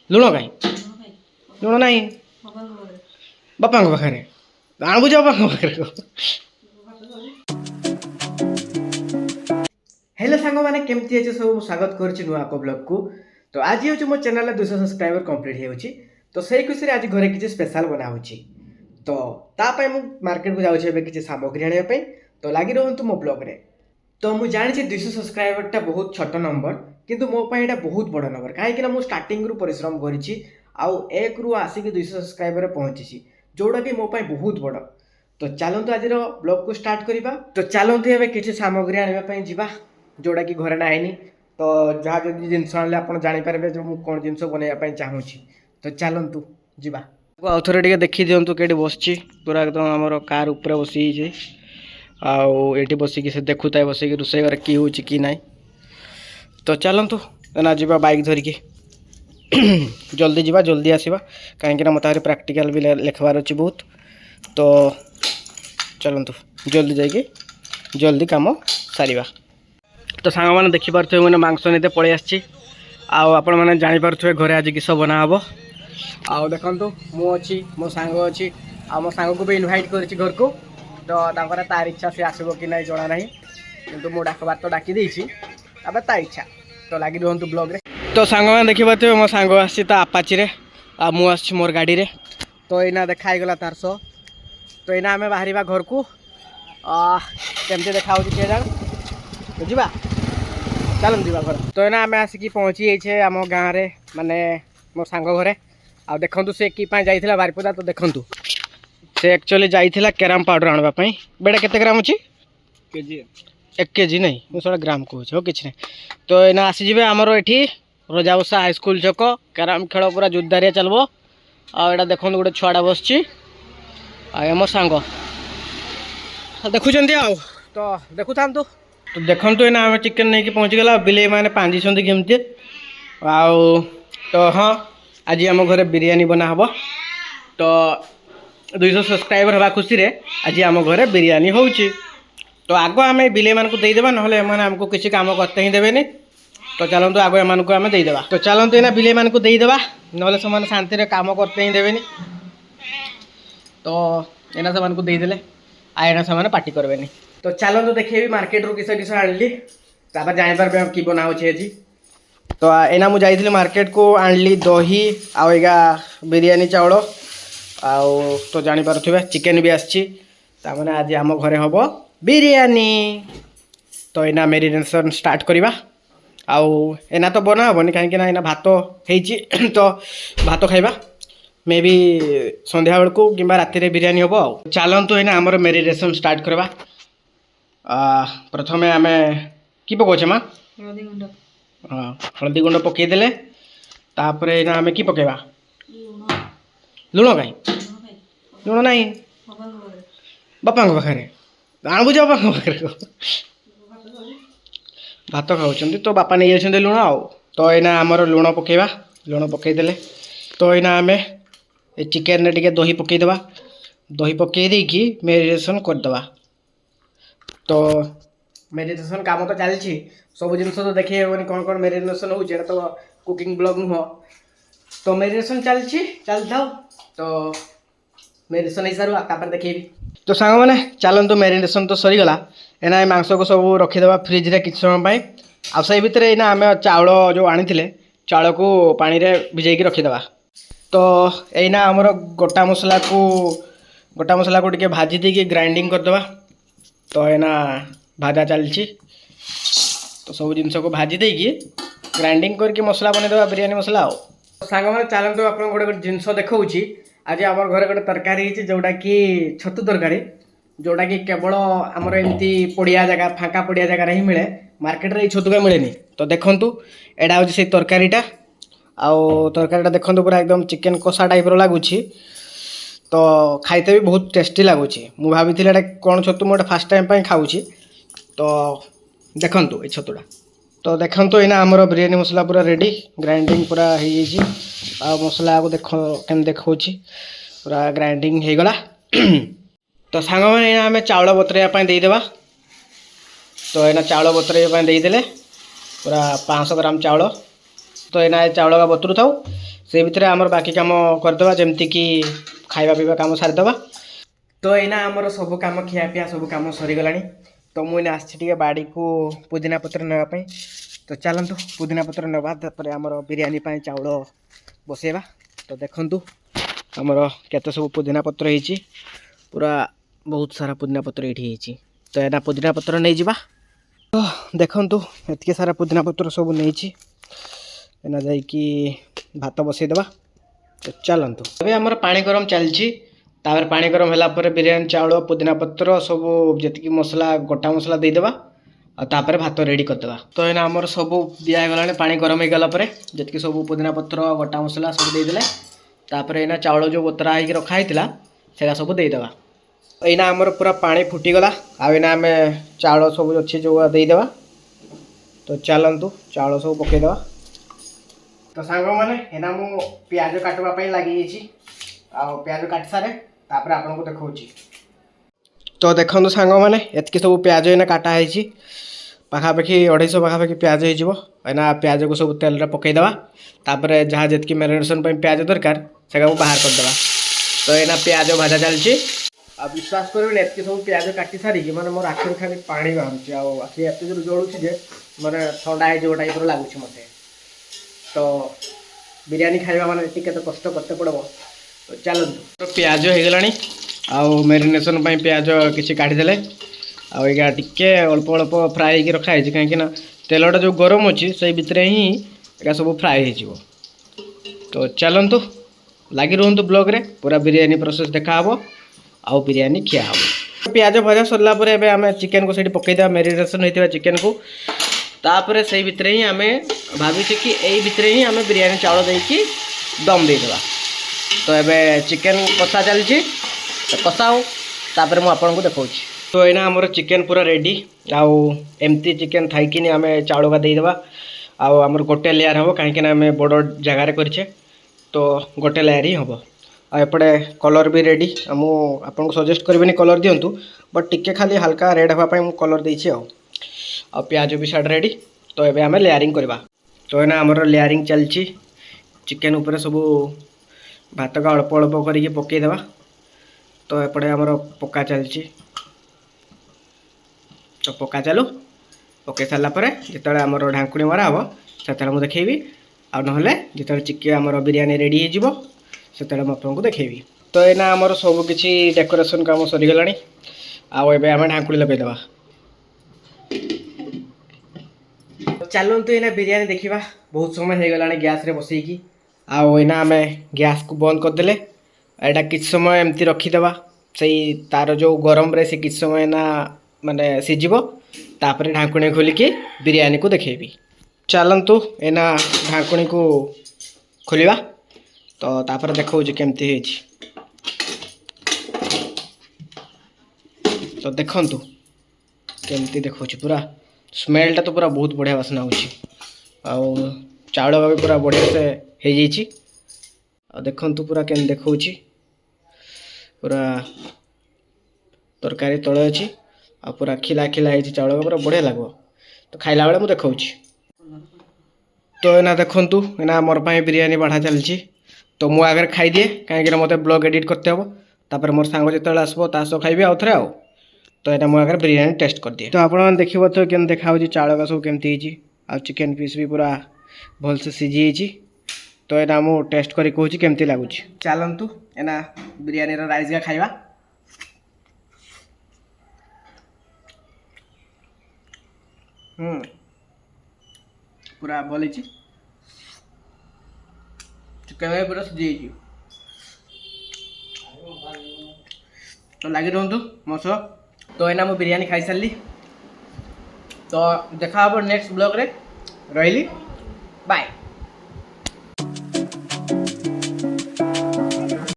लुण कहीं लुण ना बापा पाखे आणबुझ बापा पाखे हेलो सांग मैंने केमती अच्छे सब स्वागत कर नुआ को ब्लॉग को। तो आज हूँ मो चैनल 200 सब्सक्राइबर कंप्लीट हो तो सही खुशी आज घरे किसी स्पेशल बना तो तापाई मु मार्केट को जाऊँ किसी सामग्री आने तो लगी रुहतु मो ब्लॉग रे। तो मुझे जानी 200 सब्सक्राइबरटा बहुत छोट नंबर किंतु मो पाई एटा बहुत बड़ नंबर कहीं मुझे स्टार्टिंग रु परिश्रम करी एक रु आसिक 200 सब्सक्राइबर पहुंची जोड़ा कि मो पाई बहुत बड़। तो चलतु आज ब्लॉग को स्टार्ट करवा। तो चलतु एवं किसी सामग्री आने जावा जोड़ा कि घरे ना आईनी तो जहाँ जो जिनस आने आप जानीपारे जो मुझे कौन जिन बनवाई चाहूँगी। तो चलतु जा आउ थे टे देखी दिंतु कहीं बस पूरा एकदम आम कार उपर बसी आठी बसिक से देखुए बसिक रोषे घर कि हो कि ना। तो चलतु ना जा बाइक धरिकी जल्दी जा जल्दी आसवा कहीं मत प्राक्टिकल भी लिखबार अच्छी बहुत। तो चलतु जल्दी जाइए जल्दी कम सारिबा। तो सांग मैंने देखिपे मैंने मांस नहीं पलि आसी आपण मैंने जानीपे घरे आज किस बना हम आउ देखु मुझी मो सांग अच्छी मो सांग को भी इनभाइट कर घर को। तो तार इच्छा सी आसब कि ना जना ना कि मुझे डाकबार तो डाकी ता इच्छा। तो लगी रुहतु ब्लॉग रे। तो सांग मैंने देखिपे मो सांग आसी आपाची रे मुझे मोर गाड़ी रे। तो यहाँ देखाईगला तार सह। तो यहाँ आम बाहर घर को केमती देखा जान जा चल जा घर। तो यहाँ आम आसिक पहुँची जाइए आम गाँव में माने मो सांग घरे आ देखु से कि जाइए बारिपदा। तो देखु से एक्चुअली जाइए कैरम पाउडर आनापी बेटा केते ग्राम अच्छी केजी 1 केजी नहीं मुझे ग्राम कहूँ हो कि नहीं। तो यहाँ आसीजे आमर ये रजाबसा हाईस्कल छक कैरम खेल पूरा जोरदारिया चलो आटा देखो गोटे छुआटा बस मो सांग देखुं तो देखु था। तो देखु ना आम चिकेन नहीं पहुँचीगला बिले मैंने पांजी केमती आउ। तो हाँ आज आम घर बिरयानी बना हम। तो 200 सब्सक्राइबर हवा खुशी रे आज आम घर बिरयानी हो। तो आग आम बिले मान को देदेबा ना आमको किसी काम करते ही देवे। तो चलतु आग एम आम देदेबा। तो चलतु ना बिले मान को देदेबा ना से शांति काम करते ही देवे। तो एना से देदेले आना से पार्टी करबे। तो चलतु देखिए मार्केट रू किस किस आनली जापर कि बना आज। तो एना मुझे जाइए मार्केट को आनली दही आएगा बिरयानी चाउल आउ। तो जानीपे चिकेन भी आसने आज आम घरे हम बिरयानी। तो यहाँ मेरिनेशन स्टार्ट करवा आउ एना तो बना हेनी कहीं ना भात हो तो भात खाइबा मे बी संध्या बेलू कि राति बिरयानी हम आउ। चलतु यहाँ आमर मेरिनेशन स्टार्ट करवा। प्रथमे आम कि पकाचे माँ हाँ हलदी गुंड पकईदे तापर यहाँ आम कि पकेबा लुण कहीं लुण ना बापा पाखे आणबुझ बापा पाखे भात खाऊँ तो बापा नहीं जाते लुण आउ। तो यहाँ आमर लुण पकेबा लुण पकईदे। तो यहाँ आम चिकेन टे दही पकईदे दही पकईदेकी मेरिनेशन करदे। तो मेरिनेशन काम तो चलती सब जिन तो देखी कौन कौन मेरिनेशन हो तो कुकिंग ब्लॉग नुह। तो मेरिनेशन चलती था। तो मेरिनेशन हिसाब से देखी। तो सांग मैंने चलतु मेरिनेशन तो सरीगला एना मांस को सब रखीदे फ्रिज रे किछ समय आ से भितर एना आम चाउल जो आनी चाउल को पानी रे भिजैकी रखीदे। तो एना आमर गोटा मसला को टिके भाजी देकी ग्राइंडिंग करदे। तो एना भाजा चलती तो सब जिनस को भाजी देकी ग्राइंडिंग करके मसला बनईदे बिरयानी मसला आउ। सांग मैंने चलतु आप गोटे जिनस देखा आज आम घर गोटे तरकारी जोटा कि छतु तरकारी जोटा कि केवल आमर एमती पड़िया जगह फाँका पड़िया जगह ही मिले मार्केट रे छतुका मिले। तो देखु एटा हूँ से तरकारीटा आउ तरकारीटा देखो पूरा एकदम चिकेन कषा टाइप लगुच। तो खाइते भी बहुत टेस्टी लगुच। मु भाभी कौन छतु मुझे फास्ट टाइम खाऊँ। तो देखु ये छतुटा। तो देखो यहाँ आमर बिरयानी मसला पूरा रेडी ग्राइंडिंग पूरा हो मसला को देख के देखा पूरा ग्राइंडिंग हो गला। तो सांग मैंने आम चाउल बतरवा देदेबा। तो यहाँ चाउल बतरवा देदेले पूरा 500 ग्राम चाउल। तो एना चाउल का बतुर थाउ से भितर आमर बाकी काम करदेवा जमती कि खाଇବା पीवा काम सारीदेवा। तो एना आमर सब काम खियापिया सब काम सरीगला। तो मुझे आसी बाड़ी को पुदीना पत्र नापी। तो चलतु पुदीना पत्र नवा आमर बिरयानी चाउल बसैबा। तो देखु आमर केते सब पुदीना पत्र होती पूरा बहुत सारा पुदीना पत्र ये। तो एना पुदीना पत्र नहीं जावा। तो देखु एत सारा पुदीना पत्र सब नहीं एना जाकि भात बसईदेवा। तो चलतु अभी आमर पानी गरम चलती पानी गरम है बिरयानी चाउल पुदीना पत्र सब जी मसला गोटा मसला देदेवा और भात रेडी करदेवा। तो एना आमर सब दिगला पानी गरम हो गला जी सब पुदीना पत्र गोटा मसला सब देदेले एना चाउल जो बतरा हो रखाई से सब देदेवा। एना आमर पूरा पानी फुटीगला आना आम चाउल सब अच्छे जो देदेवा। तो चलतु चाउल सब पकईदेवा। तो सांग मैंने एना मु प्याज काटवाई लगी प्याज काट सारे आपको देखा। तो देखो सांग मैंने एतकी सब प्याज एना काटाई पाखापाखि 250 पाखापाखि प्याज होना प्याज को सब तेल पकईदेवा। जहाँ जी मैरिनेशन प्याज दरकार से बाहर करदेवा। तो एना प्याज भाजा चलती आ विश्वास करें एत सब प्याज काटी सारिकी मैंने मोर आखिर खाली पानी बाहर आखि एत जो जलुची जे मैंने ठंडा हो टाइप लगुच मत। तो बिरयानी खाइबा माने टिके तो कष्ट करते पड़ो। तो चलतु तो प्याज हो गलानी आउ मैरिनेशन प्याज किसी काढ़ीदे आगे टिके अल्प अल्प फ्राए हो रखाई कहीं तेलटा जो गरम अच्छी से भितर ही एटा सब फ्राए हो। तो चलतु लगी रुहतु ब्लॉग रे पूरा बिरयानी प्रोसेस देखा आउ बिरयानी खिया हम। प्याज भजा सरला आम चिकेन को सही पकईदेवा मैरिनेशन होता चिकेन को तापर से भितर ही आम भावी कि यही भितर ही आम बिरयानी चाउल देकी दम देदेवा। तो ये चिकेन कषा चलती तो कषाओ तापर मुझे देखा। तो यहाँ आमर चिकेन पूरा रेडी आउ एमती चिकेन थी आम चाउल का देदेवा आमर गोटे लेयर हम कहीं आम बड़ जगार करे। तो गोटे लेयर ही हम एपटे कलर भी रेडी आपको सजेस्ट करी कलर दिंतु बट टिके खाली हल्का रेड हाँपाई कलर देती आ प्याज भी साइड रेडी। तो ये आम लेयरिंग करवा। तो यहाँ आमर लेयरिंग चलती चिकेन उपरे सब भात का अल्प अल्प करके पकईदेवा। तो एपटे आमर पका चलती तो पका चालू पकई सारापर जिते आमर ढांकुणी मरा हम से मुझे देखी आ ना जिते चिकेन आमर बिरयानी रेडी हो से आपको देखी। तो यहाँ आमर सबकि डेकोरेशन काम सरीगला आम ढांकुणी लगेदेवा। चलतु एना बिरयानी देखा बहुत समय हो गला गैस रे बसईकी आना आम गैस को बंद करदे एटा कि समय एमती रखीदेवा से तार जो गरम रे से कि समय ना माने सीझब तापर ढांकुणी खोलिकी बिरयानी को देखेबी। चलतु एना ढांकुणी को खोलिबा। तो तापर देखा केमती है। तो देखु केमती देखा पूरा स्मेलटा तो पूरा बहुत बढ़िया बासना हो चाउल भी पूरा बढ़िया से हो देखु पूरा केम देखा पूरा तरकारी तले अच्छी आ पूरा खिला खिला है चाउल पूरा बढ़िया लगे। तो खाइला बेले मुझे देखा। तो एना देखु एना मोर बिरयानी बढ़ा चलती। तो मु आगे खाईदिए कहीं मत ब्लॉग एडिट करते हम तापर मोर सांग जो आसो सह खाइबे आउ थे आउ। तो यहाँ मु आगे बिरयानी टेस्ट कर दिए। तो आप देखिए तो केम देखा चाउल का सब केमती आ चिकेन पीस भी पूरा भलसे सीझी। तो यहाँ मु टेस्ट करी कहूँ केमती लगुच। चलतु एना बिरयानी राइस का खाइबा। पूरा भल चिकेन पूरा सीझी। तो लगी रुहतु मो सह। तो एना मु बिरयानी खाई सारी। तो देखा नेक्स्ट ब्लॉग रे रही बाय।